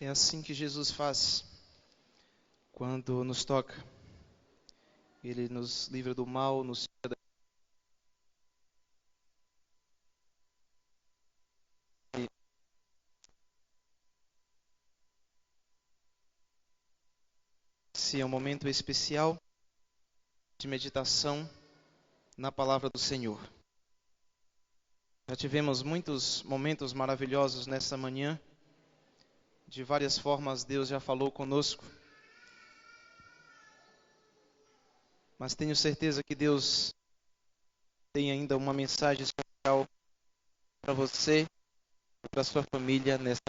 É assim que Jesus faz quando nos toca. Ele nos livra do mal, nos tira da... Esse é um momento especial de meditação na palavra do Senhor. Já tivemos muitos momentos maravilhosos nessa manhã. De várias formas Deus já falou conosco. Mas tenho certeza que Deus tem ainda uma mensagem especial para você e para sua família nessa.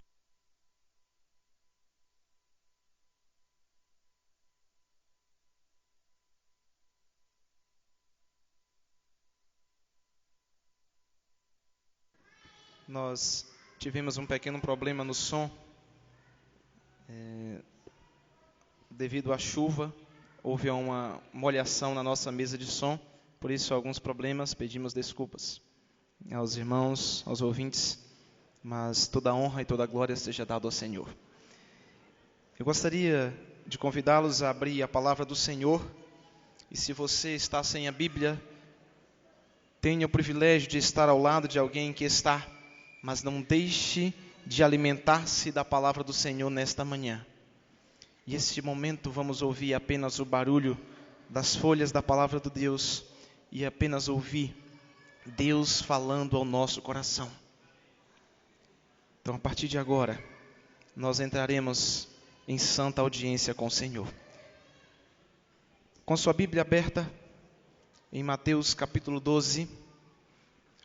Nós tivemos um pequeno problema no som, devido à chuva. Houve uma molhação na nossa mesa de som, por isso alguns problemas, pedimos desculpas aos irmãos, aos ouvintes, mas toda a honra e toda a glória seja dada ao Senhor. Eu gostaria de convidá-los a abrir a palavra do Senhor, e se você está sem a Bíblia, tenha o privilégio de estar ao lado de alguém que está, mas não deixe de alimentar-se da palavra do Senhor nesta manhã. E neste momento vamos ouvir apenas o barulho das folhas da palavra de Deus e apenas ouvir Deus falando ao nosso coração. Então, a partir de agora, nós entraremos em santa audiência com o Senhor. Com sua Bíblia aberta, em Mateus capítulo 12,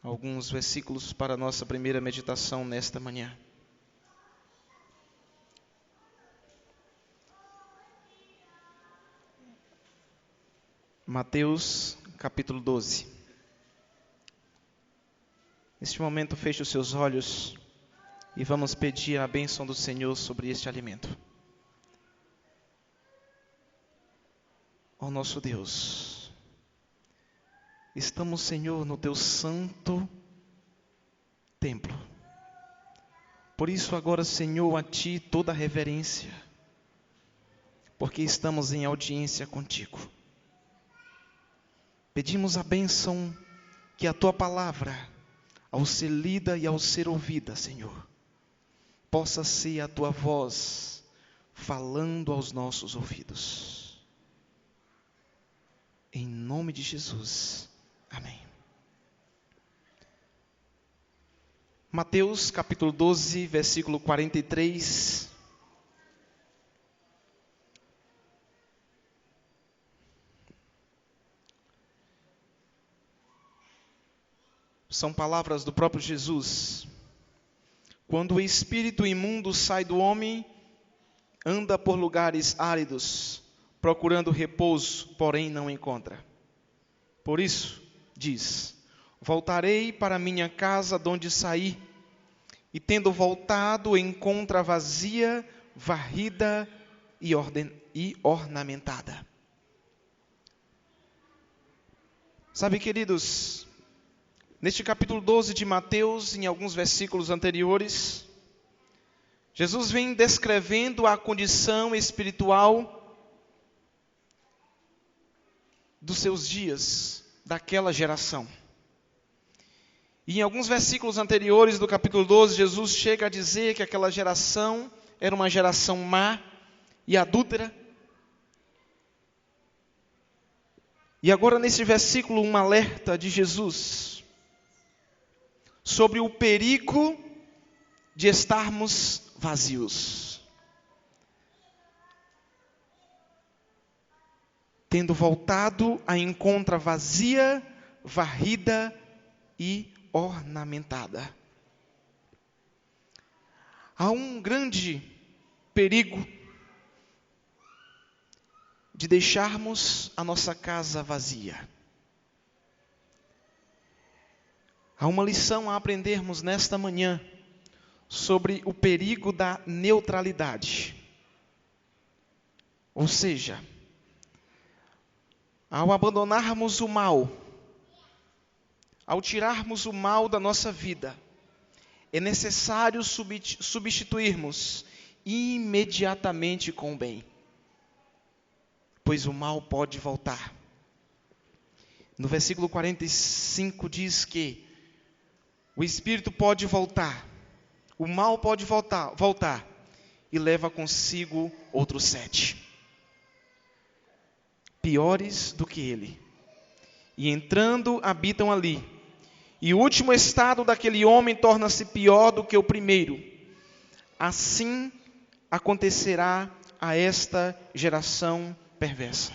alguns versículos para a nossa primeira meditação nesta manhã. Mateus capítulo 12. Neste momento, feche os seus olhos e vamos pedir a bênção do Senhor sobre este alimento. Ó nosso Deus, estamos, Senhor, no teu santo templo. Por isso agora, Senhor, a ti toda a reverência, porque estamos em audiência contigo. Pedimos a bênção que a tua palavra, ao ser lida e ao ser ouvida, Senhor, possa ser a tua voz falando aos nossos ouvidos. Em nome de Jesus. Amém. Mateus capítulo 12, versículo 43. São palavras do próprio Jesus. Quando o espírito imundo sai do homem, anda por lugares áridos, procurando repouso, porém não encontra. Por isso, diz: voltarei para minha casa de onde saí, e tendo voltado, encontra vazia, varrida e ornamentada. Sabe, queridos, neste capítulo 12 de Mateus, em alguns versículos anteriores, Jesus vem descrevendo a condição espiritual dos seus dias, daquela geração. E em alguns versículos anteriores do capítulo 12, Jesus chega a dizer que aquela geração era uma geração má e adúltera. E agora nesse versículo um alerta de Jesus sobre o perigo de estarmos vazios. Tendo voltado, a encontra vazia, varrida e ornamentada. Há um grande perigo de deixarmos a nossa casa vazia. Há uma lição a aprendermos nesta manhã sobre o perigo da neutralidade. Ou seja, ao abandonarmos o mal, ao tirarmos o mal da nossa vida, é necessário substituirmos imediatamente com o bem, pois o mal pode voltar. No versículo 45 diz que o espírito pode voltar, o mal pode voltar e leva consigo outros 7, piores do que ele. E entrando, habitam ali. E o último estado daquele homem torna-se pior do que o primeiro. Assim acontecerá a esta geração perversa.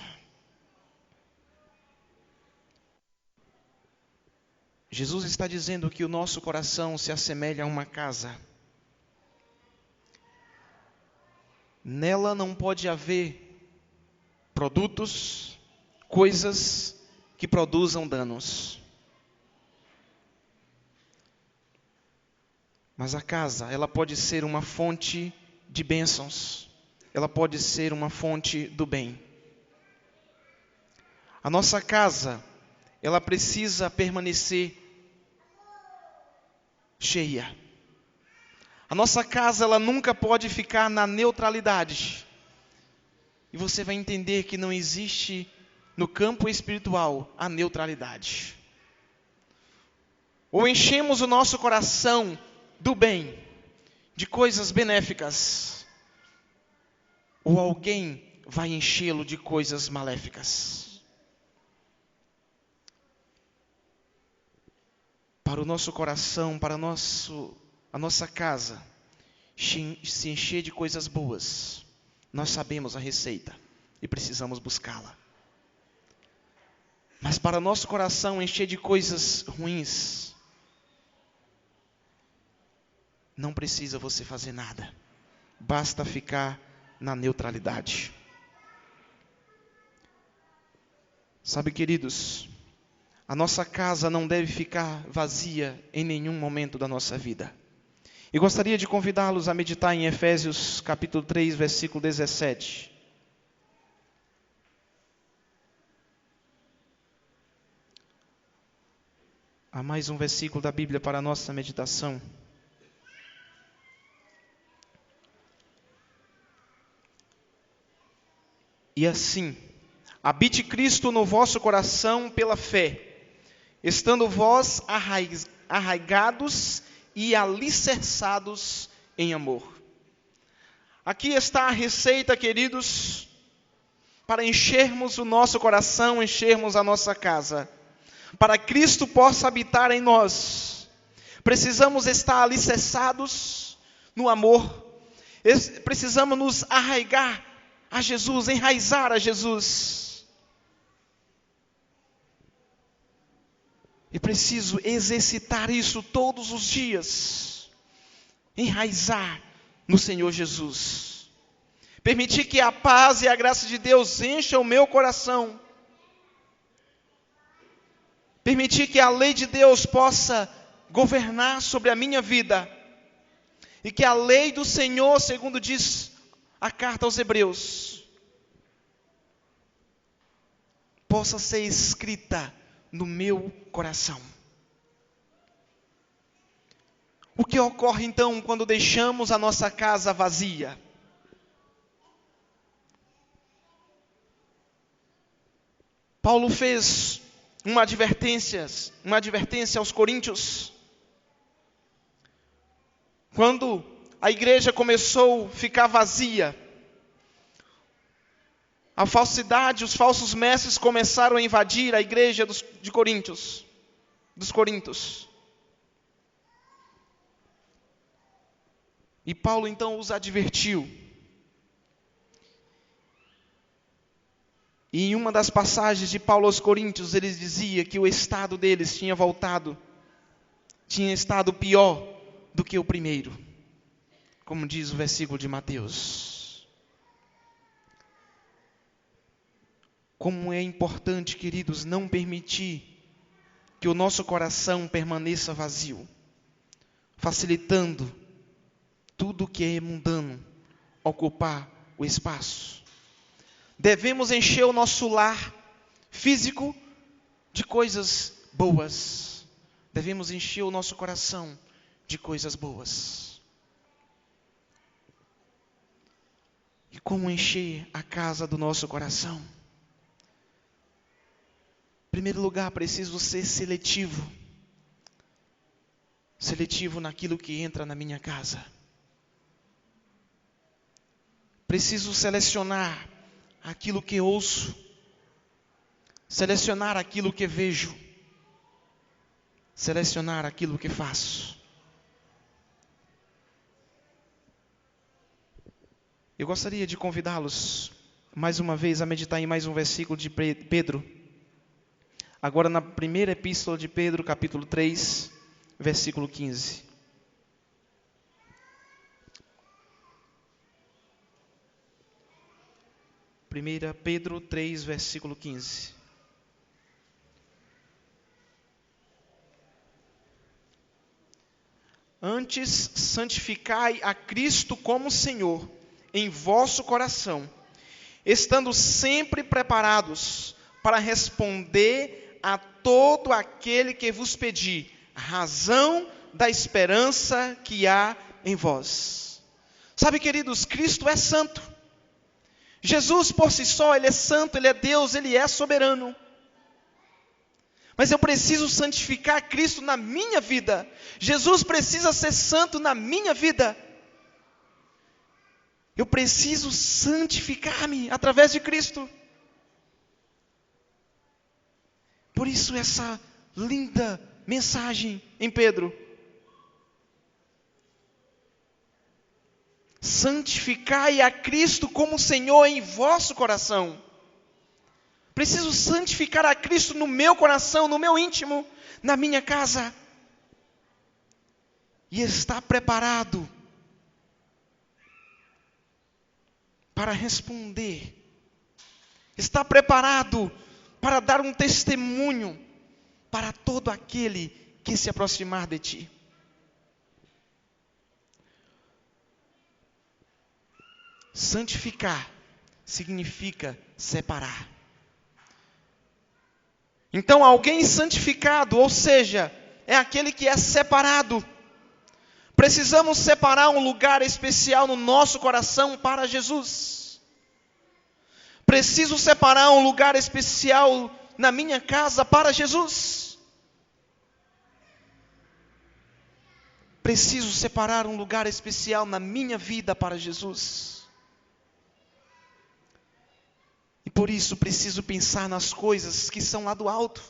Jesus está dizendo que o nosso coração se assemelha a uma casa. Nela não pode haver produtos, coisas que produzam danos. Mas a casa, ela pode ser uma fonte de bênçãos. Ela pode ser uma fonte do bem. A nossa casa, ela precisa permanecer cheia. A nossa casa, ela nunca pode ficar na neutralidade. E você vai entender que não existe no campo espiritual a neutralidade. Ou enchemos o nosso coração do bem, de coisas benéficas, ou alguém vai enchê-lo de coisas maléficas. Para o nosso coração, para a nossa casa se encher de coisas boas, nós sabemos a receita e precisamos buscá-la. Mas para o nosso coração encher de coisas ruins, não precisa você fazer nada. Basta ficar na neutralidade. Sabe, queridos, a nossa casa não deve ficar vazia em nenhum momento da nossa vida. E gostaria de convidá-los a meditar em Efésios capítulo 3, versículo 17. Há mais um versículo da Bíblia para a nossa meditação. E assim, habite Cristo no vosso coração pela fé, estando vós arraigados e alicerçados em amor. Aqui está a receita, queridos, para enchermos o nosso coração, enchermos a nossa casa. Para que Cristo possa habitar em nós, precisamos estar alicerçados no amor. Precisamos nos arraigar a Jesus, enraizar a Jesus. E preciso exercitar isso todos os dias. Enraizar no Senhor Jesus. Permitir que a paz e a graça de Deus encham o meu coração. Permitir que a lei de Deus possa governar sobre a minha vida. E que a lei do Senhor, segundo diz a carta aos Hebreus, possa ser escrita no meu coração. O que ocorre então quando deixamos a nossa casa vazia? Paulo fez uma advertência aos coríntios. Quando a igreja começou a ficar vazia, a falsidade, os falsos mestres começaram a invadir a igreja dos Coríntios. E Paulo então os advertiu. E em uma das passagens de Paulo aos Coríntios, ele dizia que o estado deles tinha estado pior do que o primeiro. Como diz o versículo de Mateus. Como é importante, queridos, não permitir que o nosso coração permaneça vazio, facilitando tudo que é mundano ocupar o espaço. Devemos encher o nosso lar físico de coisas boas. Devemos encher o nosso coração de coisas boas. Como encher a casa do nosso coração? Em primeiro lugar, preciso ser seletivo. Seletivo naquilo que entra na minha casa. Preciso selecionar aquilo que ouço. Selecionar aquilo que vejo. Selecionar aquilo que faço. Eu gostaria de convidá-los mais uma vez a meditar em mais um versículo de Pedro. Agora na primeira epístola de Pedro, capítulo 3, versículo 15. Primeira Pedro 3, versículo 15. Antes, santificai a Cristo como Senhor em vosso coração, estando sempre preparados para responder a todo aquele que vos pedir a razão da esperança que há em vós. Sabe, queridos, Cristo é santo. Jesus por si só, Ele é santo, Ele é Deus, Ele é soberano. Mas eu preciso santificar Cristo na minha vida. Jesus precisa ser santo na minha vida. Eu preciso santificar-me através de Cristo. Por isso essa linda mensagem em Pedro. Santificai a Cristo como Senhor em vosso coração. Preciso santificar a Cristo no meu coração, no meu íntimo, na minha casa. E estar preparado para responder. Está preparado para dar um testemunho para todo aquele que se aproximar de ti. Santificar significa separar. Então, alguém santificado, ou seja, é aquele que é separado. Precisamos separar um lugar especial no nosso coração para Jesus. Preciso separar um lugar especial na minha casa para Jesus. Preciso separar um lugar especial na minha vida para Jesus. E por isso preciso pensar nas coisas que são lá do alto,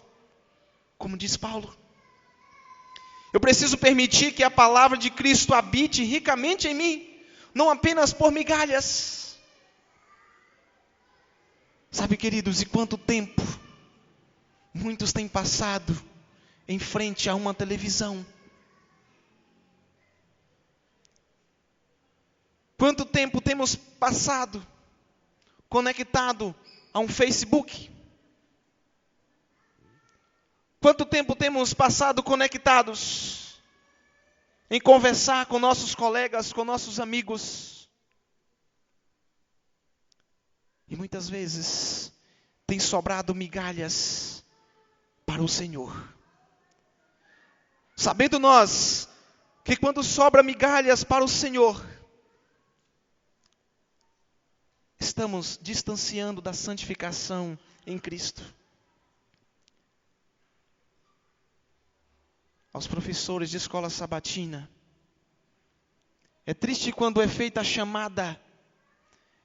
como diz Paulo. Eu preciso permitir que a palavra de Cristo habite ricamente em mim, não apenas por migalhas. Sabe, queridos, e quanto tempo muitos têm passado em frente a uma televisão? Quanto tempo temos passado conectado a um Facebook? Quanto tempo temos passado conectados em conversar com nossos colegas, com nossos amigos? E muitas vezes tem sobrado migalhas para o Senhor. Sabendo nós que quando sobra migalhas para o Senhor, estamos distanciando da santificação em Cristo. Aos professores de escola sabatina, é triste quando é feita a chamada,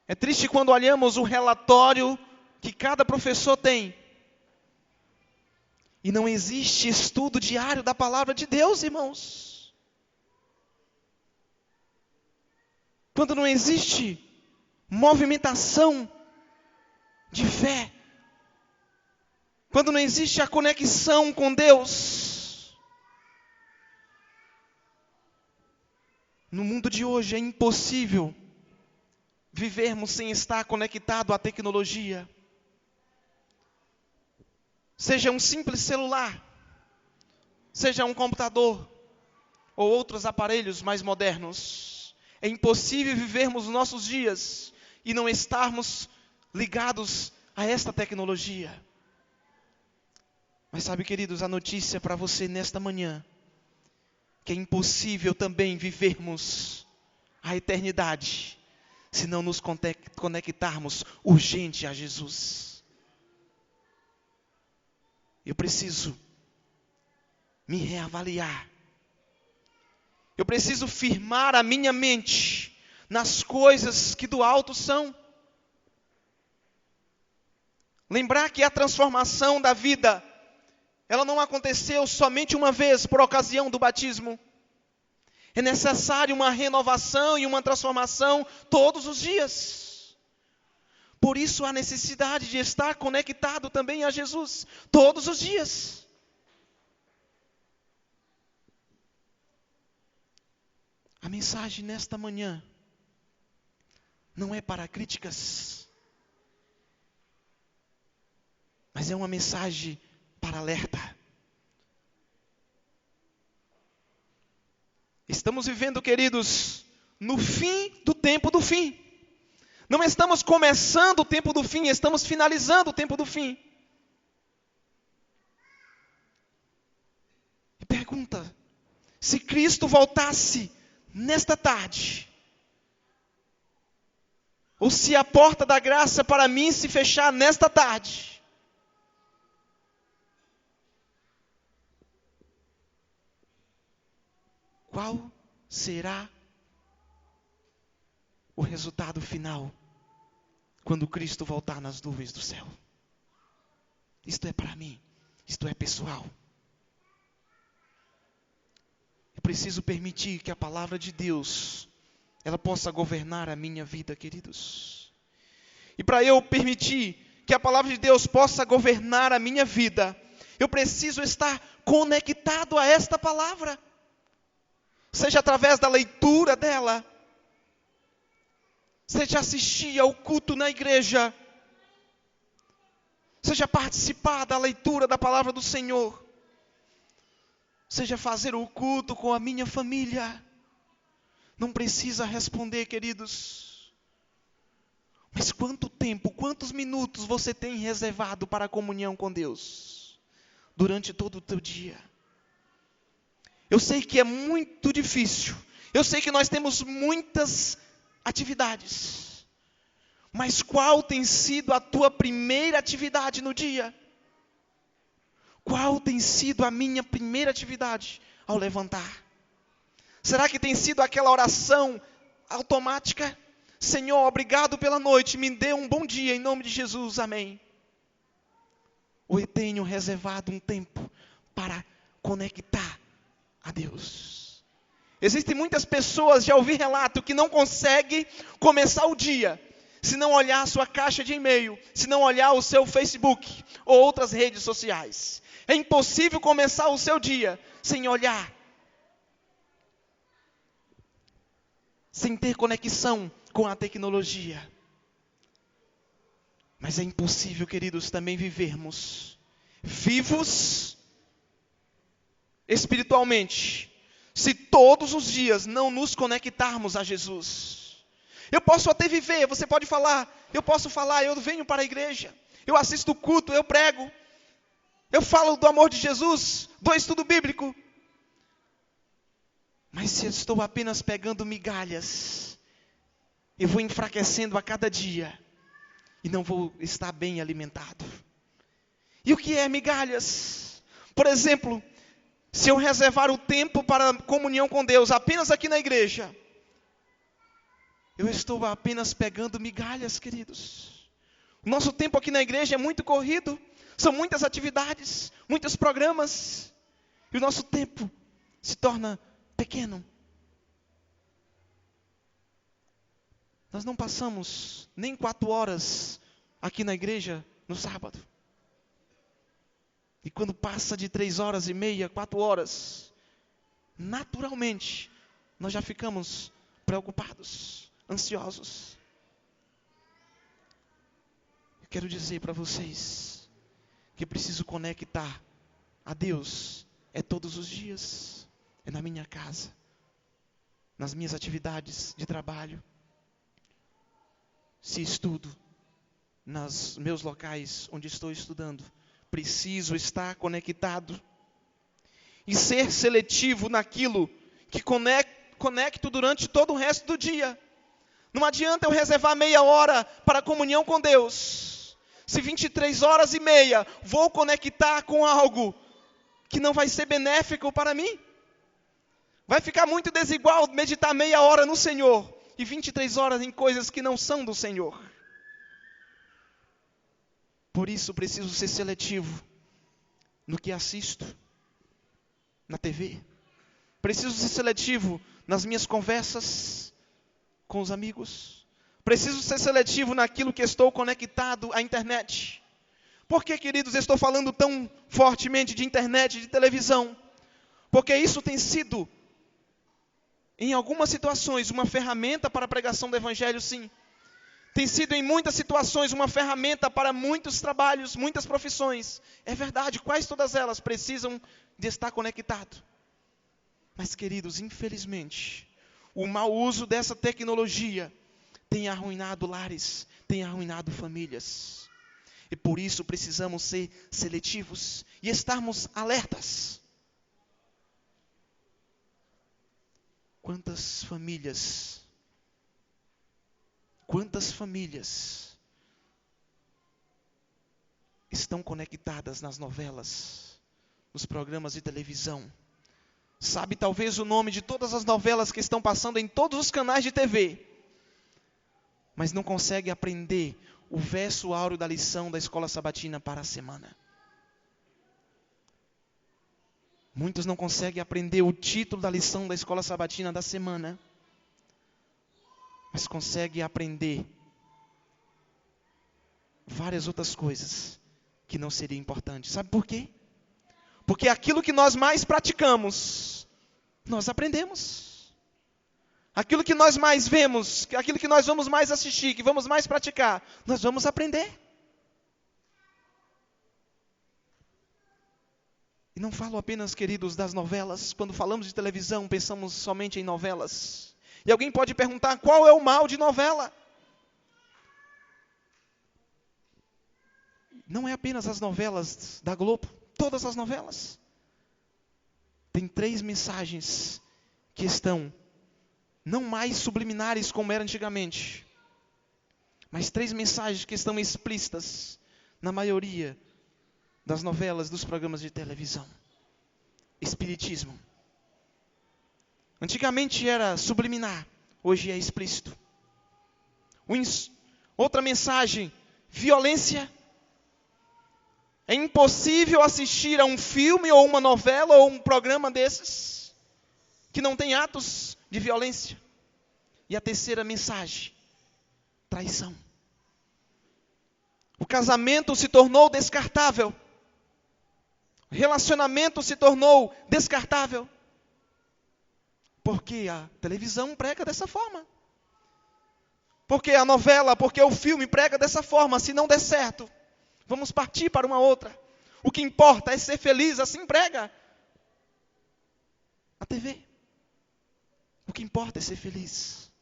é triste quando olhamos o relatório que cada professor tem, e não existe estudo diário da palavra de Deus, irmãos. Quando não existe movimentação de fé, quando não existe a conexão com Deus. No mundo de hoje é impossível vivermos sem estar conectado à tecnologia. Seja um simples celular, seja um computador ou outros aparelhos mais modernos. É impossível vivermos os nossos dias e não estarmos ligados a esta tecnologia. Mas sabe, queridos, a notícia para você nesta manhã, que é impossível também vivermos a eternidade se não nos conectarmos urgente a Jesus. Eu preciso me reavaliar. Eu preciso firmar a minha mente nas coisas que do alto são. Lembrar que a transformação da vida, ela não aconteceu somente uma vez por ocasião do batismo. É necessário uma renovação e uma transformação todos os dias. Por isso a necessidade de estar conectado também a Jesus todos os dias. A mensagem nesta manhã não é para críticas, mas é uma mensagem para alerta. Estamos vivendo, queridos, no fim do tempo do fim. Não estamos começando o tempo do fim, estamos finalizando o tempo do fim. E pergunta, se Cristo voltasse nesta tarde, ou se a porta da graça para mim se fechar nesta tarde, qual será o resultado final quando Cristo voltar nas nuvens do céu? Isto é para mim, isto é pessoal. Eu preciso permitir que a palavra de Deus, ela possa governar a minha vida, queridos. E para eu permitir que a palavra de Deus possa governar a minha vida, eu preciso estar conectado a esta palavra. Seja através da leitura dela, seja assistir ao culto na igreja, seja participar da leitura da palavra do Senhor, seja fazer o culto com a minha família. Não precisa responder, queridos. Mas quanto tempo, quantos minutos você tem reservado para a comunhão com Deus durante todo o teu dia? Eu sei que é muito difícil. Eu sei que nós temos muitas atividades. Mas qual tem sido a tua primeira atividade no dia? Qual tem sido a minha primeira atividade ao levantar? Será que tem sido aquela oração automática? Senhor, obrigado pela noite, me dê um bom dia em nome de Jesus, amém. Ou eu tenho reservado um tempo para conectar a Deus? Existem muitas pessoas, já ouvi relato, que não conseguem começar o dia se não olhar a sua caixa de e-mail, se não olhar o seu Facebook ou outras redes sociais. É impossível começar o seu dia sem olhar, sem ter conexão com a tecnologia. Mas é impossível, queridos, também vivermos vivos espiritualmente, se todos os dias não nos conectarmos a Jesus. Eu posso até viver, você pode falar, eu posso falar, eu venho para a igreja, eu assisto o culto, eu prego, eu falo do amor de Jesus, dou estudo bíblico. Mas se eu estou apenas pegando migalhas, eu vou enfraquecendo a cada dia e não vou estar bem alimentado. E o que é migalhas? Por exemplo, se eu reservar o tempo para comunhão com Deus apenas aqui na igreja, eu estou apenas pegando migalhas, queridos. O nosso tempo aqui na igreja é muito corrido, são muitas atividades, muitos programas, e o nosso tempo se torna pequeno. Nós não passamos nem 4 horas aqui na igreja no sábado. E quando passa de 3h30, 4 horas, naturalmente, nós já ficamos preocupados, ansiosos. Eu quero dizer para vocês que eu preciso conectar a Deus todos os dias. É na minha casa, nas minhas atividades de trabalho, se estudo, nos meus locais onde estou estudando. Preciso estar conectado e ser seletivo naquilo que conecto durante todo o resto do dia. Não adianta eu reservar meia hora para a comunhão com Deus, se 23h30 vou conectar com algo que não vai ser benéfico para mim. Vai ficar muito desigual meditar meia hora no Senhor e 23 horas em coisas que não são do Senhor. Por isso preciso ser seletivo no que assisto na TV. Preciso ser seletivo nas minhas conversas com os amigos. Preciso ser seletivo naquilo que estou conectado à internet. Por que, queridos, eu estou falando tão fortemente de internet, de televisão? Porque isso tem sido, em algumas situações, uma ferramenta para a pregação do Evangelho, sim. Tem sido em muitas situações uma ferramenta para muitos trabalhos, muitas profissões. É verdade, quase todas elas precisam de estar conectado. Mas, queridos, infelizmente, o mau uso dessa tecnologia tem arruinado lares, tem arruinado famílias. E por isso precisamos ser seletivos e estarmos alertas. Quantas famílias estão conectadas nas novelas, nos programas de televisão? Sabe talvez o nome de todas as novelas que estão passando em todos os canais de TV, mas não consegue aprender o verso áureo da lição da escola sabatina para a semana. Muitos não conseguem aprender o título da lição da escola sabatina da semana, mas conseguem aprender várias outras coisas que não seriam importantes. Sabe por quê? Porque aquilo que nós mais praticamos, nós aprendemos. Aquilo que nós mais vemos, aquilo que nós vamos mais assistir, que vamos mais praticar, nós vamos aprender. E não falo apenas, queridos, das novelas. Quando falamos de televisão, pensamos somente em novelas. E alguém pode perguntar, qual é o mal de novela? Não é apenas as novelas da Globo, todas as novelas. Tem 3 mensagens que estão não mais subliminares como era antigamente, mas 3 mensagens que estão explícitas na maioria das novelas, dos programas de televisão. Espiritismo. Antigamente era subliminar, hoje é explícito. Outra mensagem, violência. É impossível assistir a um filme ou uma novela ou um programa desses que não tem atos de violência. E a terceira mensagem, traição. O casamento se tornou descartável. O relacionamento se tornou descartável. Porque a televisão prega dessa forma. Porque a novela, porque o filme prega dessa forma. Se não der certo, vamos partir para uma outra. O que importa é ser feliz, assim prega a TV. O que importa é ser feliz.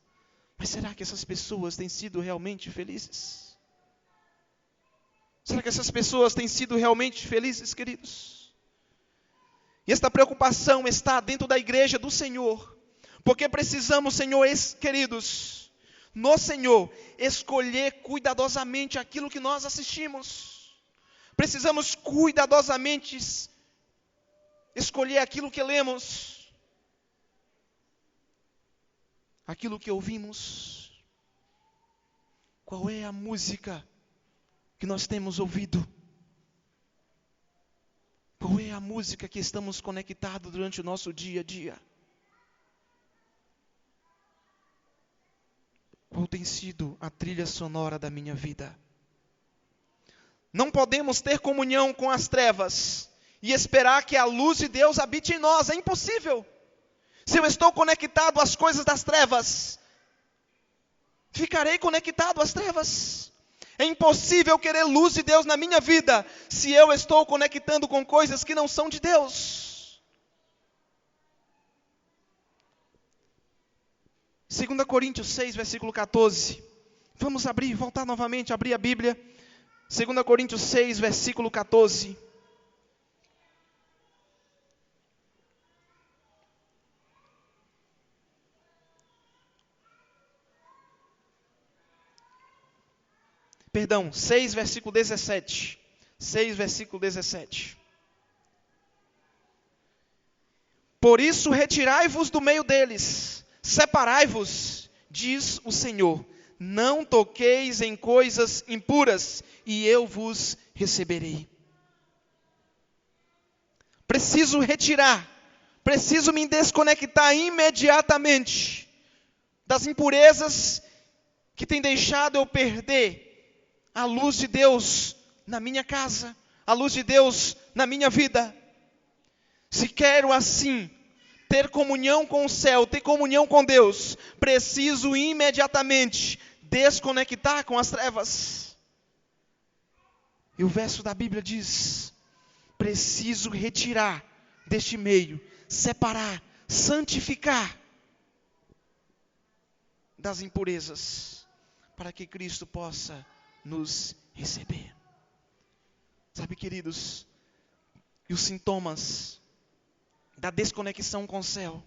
Mas será que essas pessoas têm sido realmente felizes? Será que essas pessoas têm sido realmente felizes, queridos? E esta preocupação está dentro da igreja do Senhor. Porque precisamos, Senhor, queridos, no Senhor, escolher cuidadosamente aquilo que nós assistimos. Precisamos cuidadosamente escolher aquilo que lemos, aquilo que ouvimos. Qual é a música que nós temos ouvido? Qual é a música que estamos conectados durante o nosso dia a dia? Qual tem sido a trilha sonora da minha vida? Não podemos ter comunhão com as trevas e esperar que a luz de Deus habite em nós. É impossível. Se eu estou conectado às coisas das trevas, ficarei conectado às trevas. É impossível querer luz de Deus na minha vida se eu estou conectando com coisas que não são de Deus. 2 Coríntios 6, versículo 14. Vamos voltar novamente, abrir a Bíblia. 2 Coríntios 6, versículo 14. 6, versículo 17. 6, versículo 17. Por isso retirai-vos do meio deles, separai-vos, diz o Senhor. Não toqueis em coisas impuras, e eu vos receberei. Preciso retirar, preciso me desconectar imediatamente das impurezas que tem deixado eu perder a luz de Deus na minha casa, a luz de Deus na minha vida. Se quero assim ter comunhão com o céu, ter comunhão com Deus, preciso imediatamente desconectar com as trevas. E o verso da Bíblia diz: preciso retirar deste meio, separar, santificar das impurezas, para que Cristo possa nos receber. Sabe, queridos, e os sintomas da desconexão com o céu,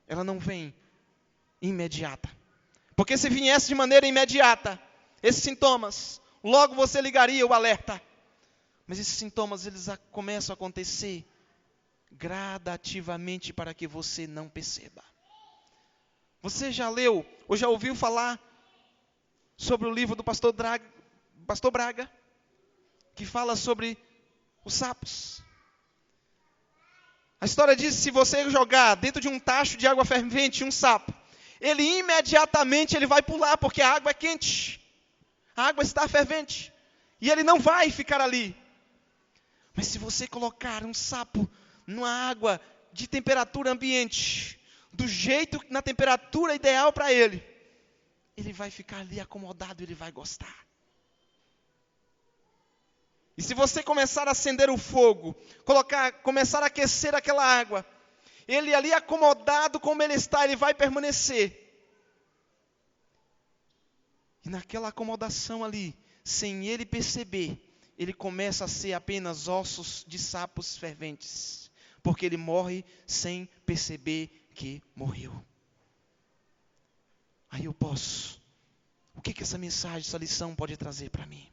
ela não vem imediata. Porque se viesse de maneira imediata, esses sintomas, logo você ligaria o alerta. Mas esses sintomas, eles começam a acontecer gradativamente para que você não perceba. Você já leu ou já ouviu falar sobre o livro do pastor Braga, que fala sobre os sapos? A história diz que se você jogar dentro de um tacho de água fervente um sapo, ele imediatamente vai pular, porque a água é quente. A água está fervente. E ele não vai ficar ali. Mas se você colocar um sapo numa água de temperatura ambiente, do jeito, na temperatura ideal para ele vai ficar ali acomodado, ele vai gostar. E se você começar a acender o fogo, começar a aquecer aquela água, ele ali acomodado como ele está, ele vai permanecer. E naquela acomodação ali, sem ele perceber, ele começa a ser apenas ossos de sapos ferventes. Porque ele morre sem perceber que morreu. Aí eu posso. O que essa mensagem, essa lição pode trazer para mim?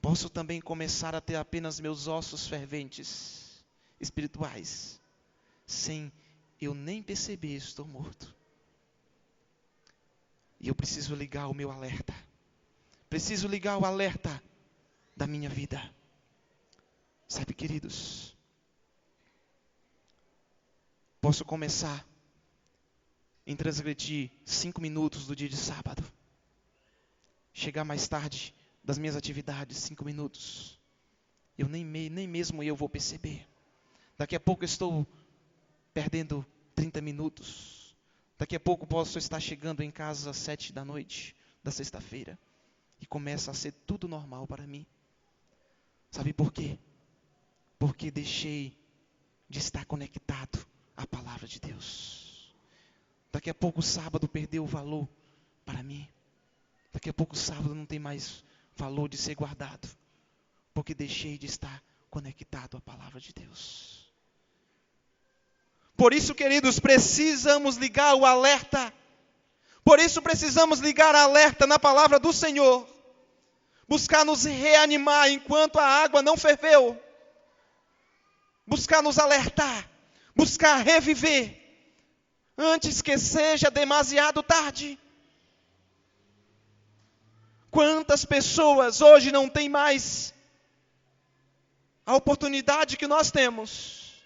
Posso também começar a ter apenas meus ossos ferventes, espirituais, sem eu nem perceber, estou morto. E eu preciso ligar o meu alerta. Preciso ligar o alerta da minha vida. Sabe, queridos, posso começar em transgredir 5 minutos do dia de sábado. Chegar mais tarde das minhas atividades, 5 minutos. Nem mesmo eu vou perceber. Daqui a pouco eu estou perdendo 30 minutos. Daqui a pouco posso estar chegando em casa às 7 da noite da sexta-feira. E começa a ser tudo normal para mim. Sabe por quê? Porque deixei de estar conectado à palavra de Deus. Daqui a pouco o sábado perdeu o valor para mim. Daqui a pouco o sábado não tem mais valor de ser guardado, porque deixei de estar conectado à palavra de Deus. Por isso, queridos, precisamos ligar o alerta. Por isso precisamos ligar alerta na palavra do Senhor. Buscar nos reanimar enquanto a água não ferveu. Buscar nos alertar. Buscar reviver. Antes que seja demasiado tarde. Quantas pessoas hoje não têm mais a oportunidade que nós temos?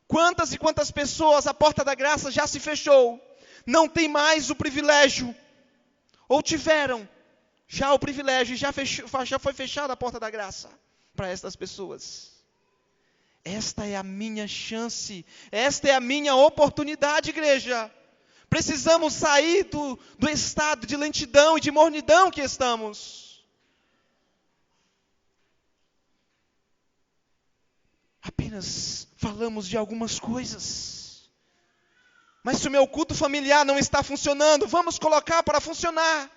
Quantas e quantas pessoas a porta da graça já se fechou? Não tem mais o privilégio. Ou tiveram já o privilégio, já foi fechada a porta da graça para estas pessoas. Esta é a minha chance. Esta é a minha oportunidade, igreja. Precisamos sair do estado de lentidão e de mornidão que estamos. Apenas falamos de algumas coisas. Mas se o meu culto familiar não está funcionando, vamos colocar para funcionar.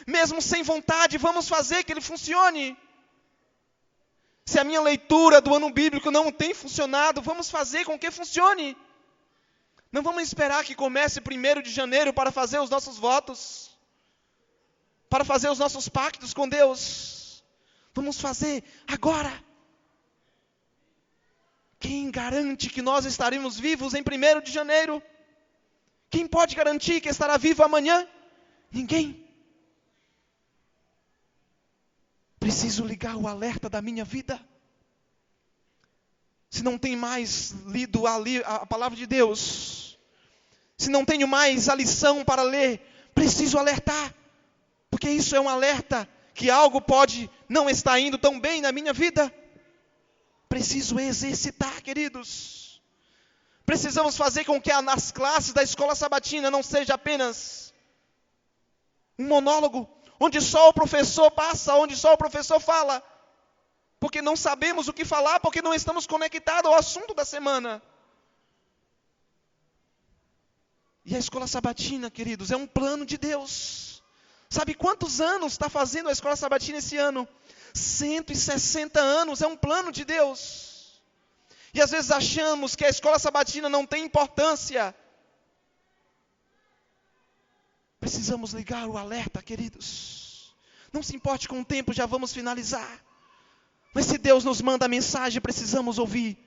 Mesmo sem vontade, vamos fazer que ele funcione. Se a minha leitura do ano bíblico não tem funcionado, vamos fazer com que funcione. Não vamos esperar que comece 1º de janeiro para fazer os nossos votos. para fazer os nossos pactos com Deus. Vamos fazer agora. Quem garante que nós estaremos vivos em 1º de janeiro? Quem pode garantir que estará vivo amanhã? Ninguém. Preciso ligar o alerta da minha vida. Se não tenho mais lido a palavra de Deus, se não tenho mais a lição para ler, preciso alertar. Porque isso é um alerta que algo pode não estar indo tão bem na minha vida. Preciso exercitar, queridos. Precisamos fazer com que nas classes da escola sabatina não seja apenas um monólogo, onde só o professor passa, onde só o professor fala. Porque não sabemos o que falar, porque não estamos conectados ao assunto da semana. E a escola sabatina, queridos, é um plano de Deus. Sabe quantos anos está fazendo a escola sabatina esse ano? 160 anos, é um plano de Deus. E às vezes achamos que a escola sabatina não tem importância. Precisamos ligar o alerta, queridos. Não se importe com o tempo, já vamos finalizar. Mas se Deus nos manda a mensagem, precisamos ouvir.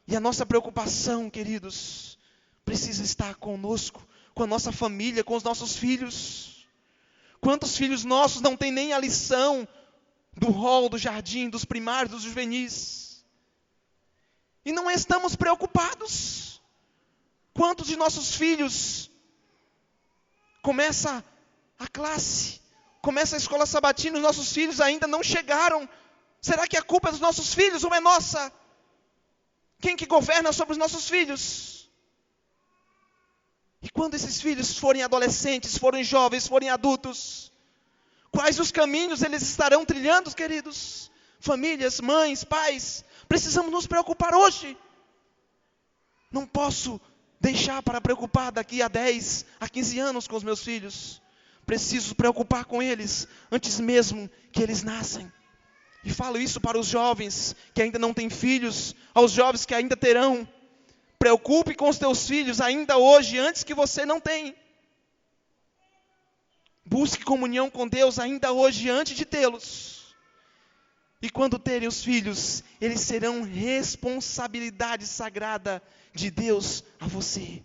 E a nossa preocupação, queridos, precisa estar conosco, com a nossa família, com os nossos filhos. Quantos filhos nossos não têm nem a lição do hall, do jardim, dos primários, dos juvenis? E não estamos preocupados. Quantos de nossos filhos começa a classe, começa a escola sabatina, os nossos filhos ainda não chegaram? Será que a culpa é dos nossos filhos ou é nossa? Quem que governa sobre os nossos filhos? E quando esses filhos forem adolescentes, forem jovens, forem adultos, quais os caminhos eles estarão trilhando, queridos? Famílias, mães, pais, precisamos nos preocupar hoje. Não posso deixar para preocupar daqui a 10, a 15 anos com os meus filhos. Preciso preocupar com eles antes mesmo que eles nascem. E falo isso para os jovens que ainda não têm filhos, aos jovens que ainda terão. Preocupe com os teus filhos ainda hoje, antes que você não tenha. Busque comunhão com Deus ainda hoje, antes de tê-los. E quando terem os filhos, eles serão responsabilidade sagrada de Deus a você.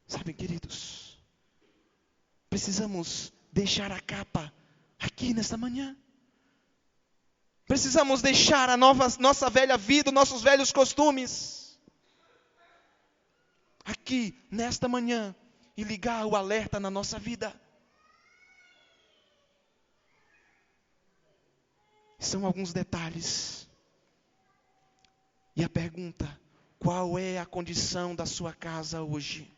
Sabe, queridos, precisamos deixar a capa aqui nesta manhã. Precisamos deixar a nossa velha vida, nossos velhos costumes aqui nesta manhã e ligar o alerta na nossa vida. São alguns detalhes. E a pergunta: qual é a condição da sua casa hoje?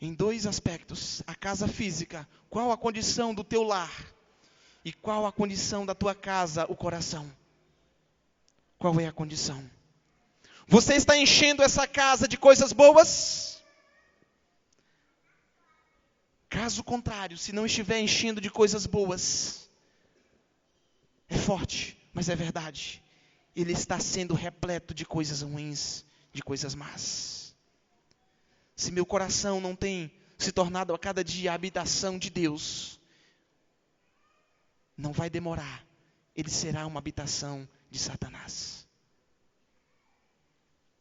Em 2 aspectos: a casa física, qual a condição do teu lar? E qual a condição da tua casa, o coração? Qual é a condição? Você está enchendo essa casa de coisas boas? Caso contrário, se não estiver enchendo de coisas boas, é forte, mas é verdade, ele está sendo repleto de coisas ruins, de coisas más. Se meu coração não tem se tornado a cada dia a habitação de Deus, não vai demorar, ele será uma habitação de Satanás.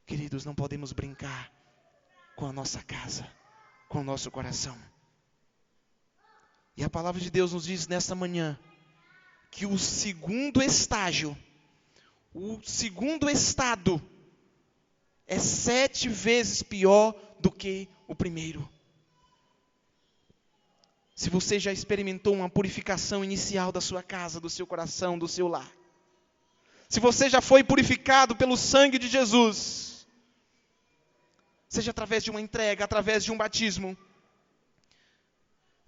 Queridos, não podemos brincar com a nossa casa, com o nosso coração. E a palavra de Deus nos diz nesta manhã que o segundo estágio, o segundo estado, é 7 vezes pior do que o primeiro. Se você já experimentou uma purificação inicial da sua casa, do seu coração, do seu lar, se você já foi purificado pelo sangue de Jesus, seja através de uma entrega, através de um batismo,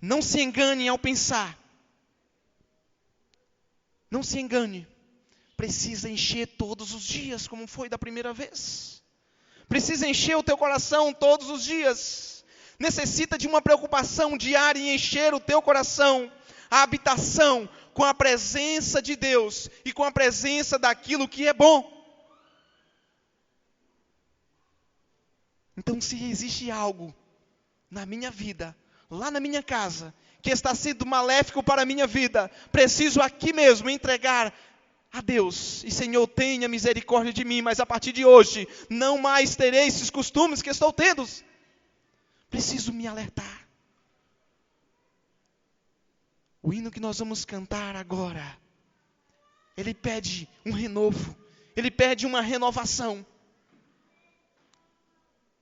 não se engane ao pensar, não se engane, precisa encher todos os dias, como foi da primeira vez. Precisa encher o teu coração todos os dias. Necessita de uma preocupação diária em encher o teu coração, a habitação com a presença de Deus e com a presença daquilo que é bom. Então, se existe algo na minha vida, lá na minha casa, que está sendo maléfico para a minha vida, preciso aqui mesmo entregar a Deus. E Senhor, tenha misericórdia de mim, mas a partir de hoje, não mais terei esses costumes que estou tendo. Preciso me alertar. O hino que nós vamos cantar agora, ele pede um renovo, ele pede uma renovação.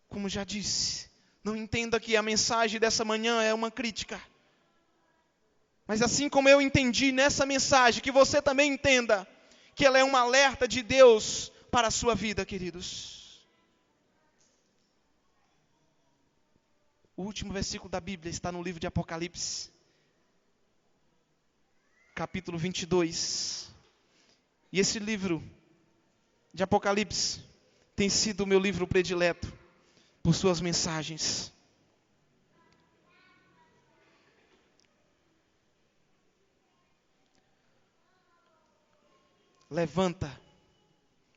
Como já disse, não entenda que a mensagem dessa manhã é uma crítica. Mas assim como eu entendi nessa mensagem, que você também entenda que ela é um alerta de Deus para a sua vida, queridos. O último versículo da Bíblia está no livro de Apocalipse, capítulo 22. E esse livro de Apocalipse tem sido o meu livro predileto por suas mensagens. Levanta,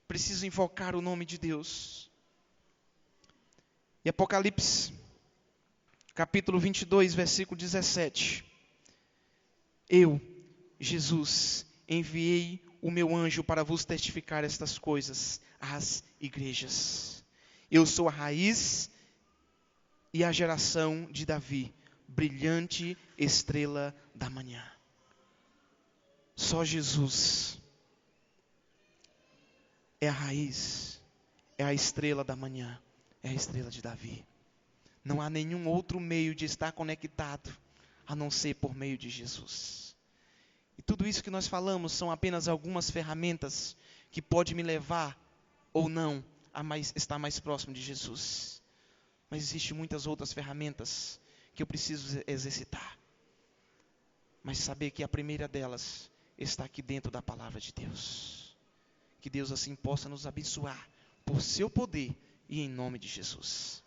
preciso invocar o nome de Deus. E Apocalipse, capítulo 22, versículo 17. Eu, Jesus, enviei o meu anjo para vos testificar estas coisas às igrejas. Eu sou a raiz e a geração de Davi, brilhante estrela da manhã. Só Jesus é a raiz, é a estrela da manhã, é a estrela de Davi. Não há nenhum outro meio de estar conectado, a não ser por meio de Jesus. E tudo isso que nós falamos são apenas algumas ferramentas que podem me levar ou não a estar mais próximo de Jesus. Mas existem muitas outras ferramentas que eu preciso exercitar. Mas saber que a primeira delas está aqui dentro da palavra de Deus. Que Deus assim possa nos abençoar por seu poder e em nome de Jesus.